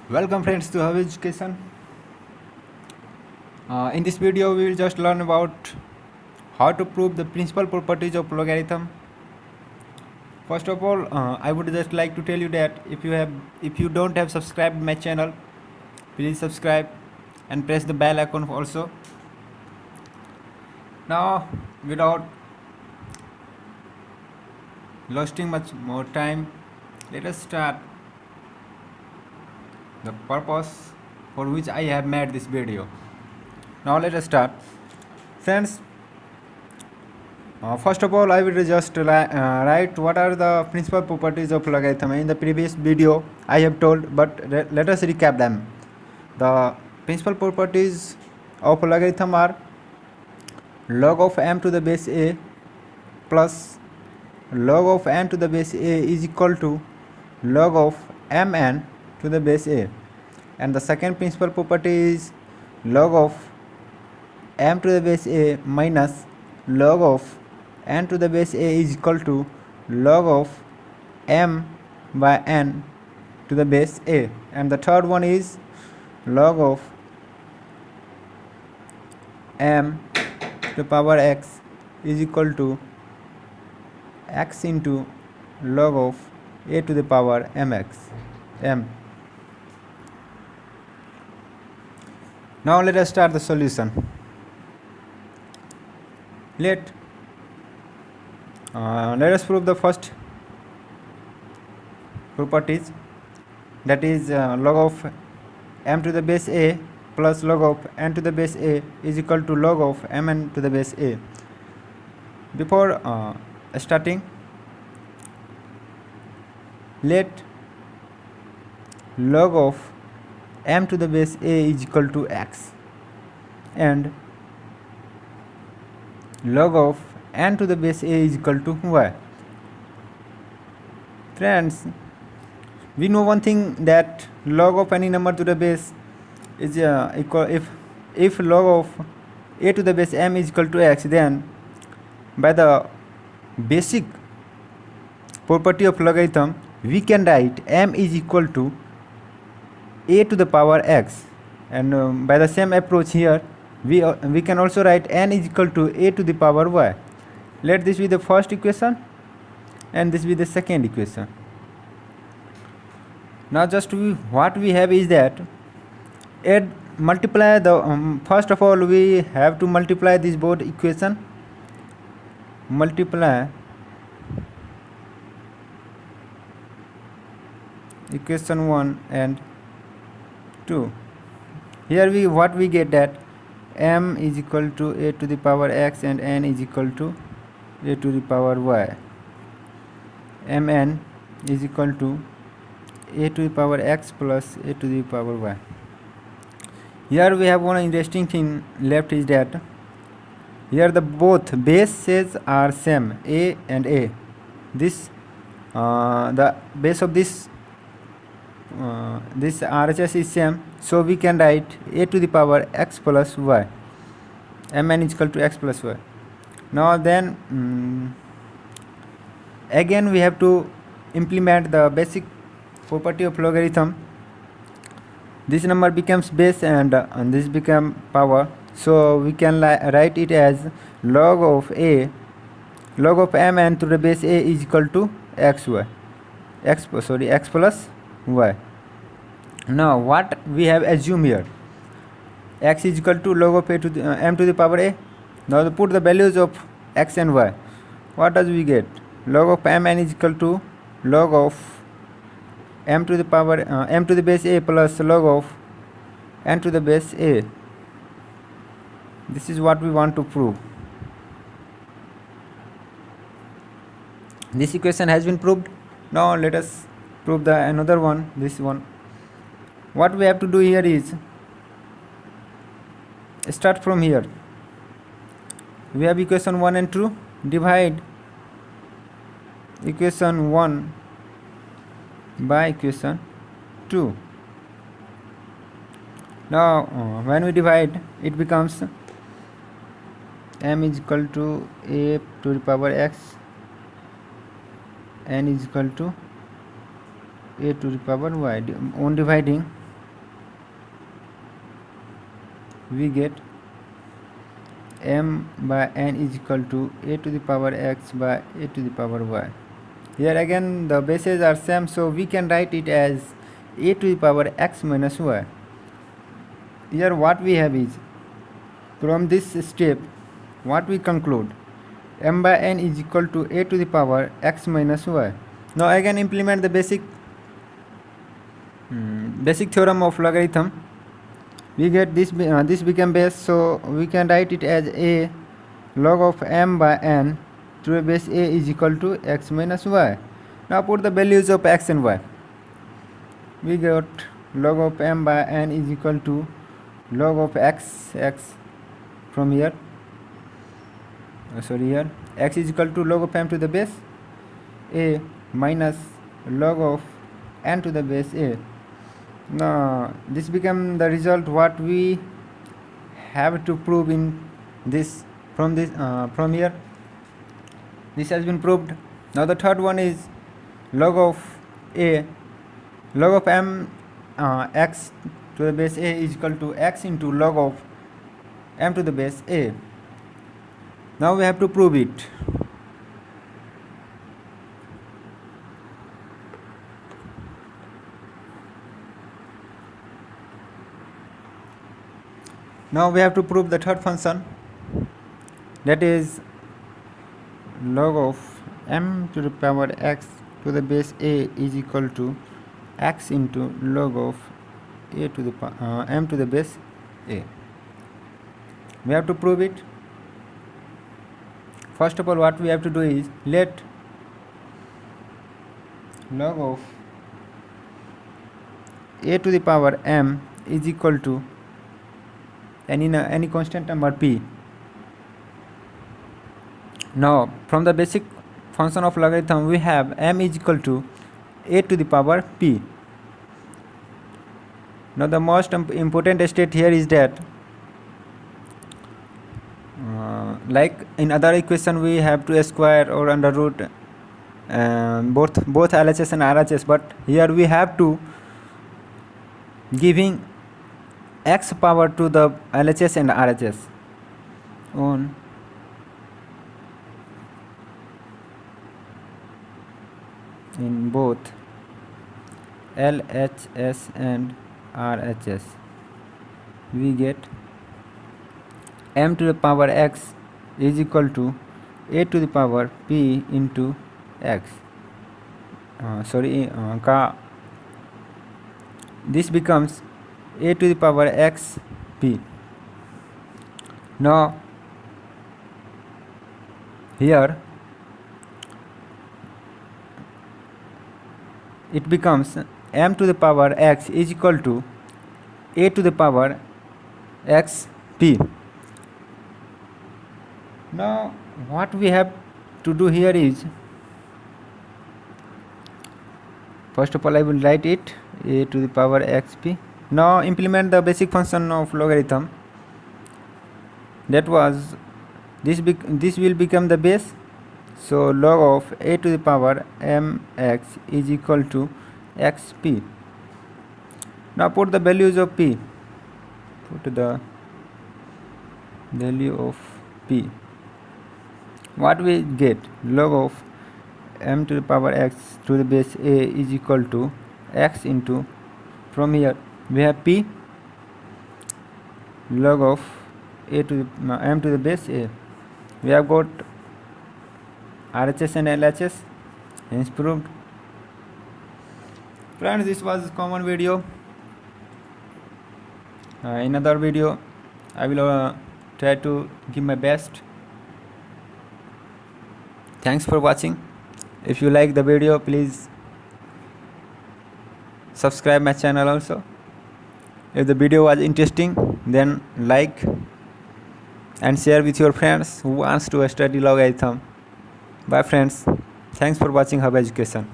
Welcome friends to Have Education. In this video we will just learn about how to prove the principal properties of logarithm. First of all, I would just like to tell you that if you don't have subscribed my channel, please subscribe and press the bell icon also. Now, without wasting much more time, let us start the purpose for which I have made this video. Now let us start. Friends, first of all I will just write what are the principal properties of logarithm. In the previous video I have told, but let us recap them. The principal properties of logarithm are log of m to the base a plus log of n to the base a is equal to log of mn to the base a, and the second principal property is log of m to the base a minus log of n to the base a is equal to log of m by n to the base a, and the third one is log of m to the power x is equal to x into log of a to the power m. Now let us start the solution. Let us prove the first properties, that is log of m to the base a plus log of n to the base a is equal to log of mn to the base a. Before starting, let log of m to the base a is equal to x and log of n to the base a is equal to y. Friends, we know one thing, that log of any number to the base is equal, if log of a to the base m is equal to x, then by the basic property of logarithm we can write m is equal to a to the power x, and by the same approach here we can also write n is equal to a to the power y. Let this be the first equation and this be the second equation. Now just what we have is that multiply the first of all we have to multiply these both equation. Multiply equation 1 and 2. Here what we get, that m is equal to a to the power x and n is equal to a to the power y. Mn is equal to a to the power x plus a to the power y. Here we have one interesting thing left, is that here the both bases are same, a and a. This the base of this RHS is same, so we can write a to the power x plus y. Mn is equal to x plus y. Now then again we have to implement the basic property of logarithm. This number becomes base and this become power, so we can write it as log of mn to the base a is equal to x plus y. Now what we have assumed here, x is equal to log of a to the m to the power a. Now put the values of x and y. What does we get? Log of mn is equal to log of m to the power m to the base a plus log of n to the base a. This is what we want to prove. This equation has been proved. Now let us prove the another one, this one. What we have to do here is start from here. We have equation 1 and 2. Divide equation 1 by equation 2. Now when we divide, it becomes m is equal to a to the power x, n is equal to a to the power y. On dividing, we get m by n is equal to a to the power x by a to the power y. Here again the bases are same, so we can write it as a to the power x minus y. Here what we have is, from this step what we conclude, m by n is equal to a to the power x minus y. Now again implement the basic theorem of logarithm. We get this become base, so we can write it as a log of m by n to the base a is equal to x minus y. Now put the values of x and y. We got log of m by n is equal to log of x from here, here x is equal to log of m to the base a minus log of n to the base a. Now this become the result what we have to prove in this from here. This has been proved. Now the third one is log of m x to the base a is equal to x into log of m to the base a. Now we have to prove it. Now we have to prove the third function, that is log of m to the power x to the base a is equal to x into log of a to the m to the base a. We have to prove it. First of all, what we have to do is let log of a to the power m is equal to any constant number p. Now from the basic function of logarithm we have m is equal to a to the power p. Now the most important state here is that like in other equation we have to square or under root both LHS and RHS, but here we have to giving x power to the LHS and RHS on in both LHS and RHS. We get m to the power x is equal to a to the power p into x. This becomes a to the power x p. Now here it becomes m to the power x is equal to a to the power x p. Now what we have to do here is, first of all I will write it a to the power xp. Now implement the basic function of logarithm, that was this will become the base, so log of a to the power mx is equal to xp. Now put the values of p, put the value of p. What we get, log of m to the power x to the base a is equal to x into, from here we have p log of a to the m to the base a. We have got RHS and LHS, hence proved. Friends, this was common video. In another video I will try to give my best. Thanks for watching. If you like the video, please subscribe my channel also. If the video was interesting, then like and share with your friends who wants to study logarithm. Bye friends. Thanks for watching Hub Education.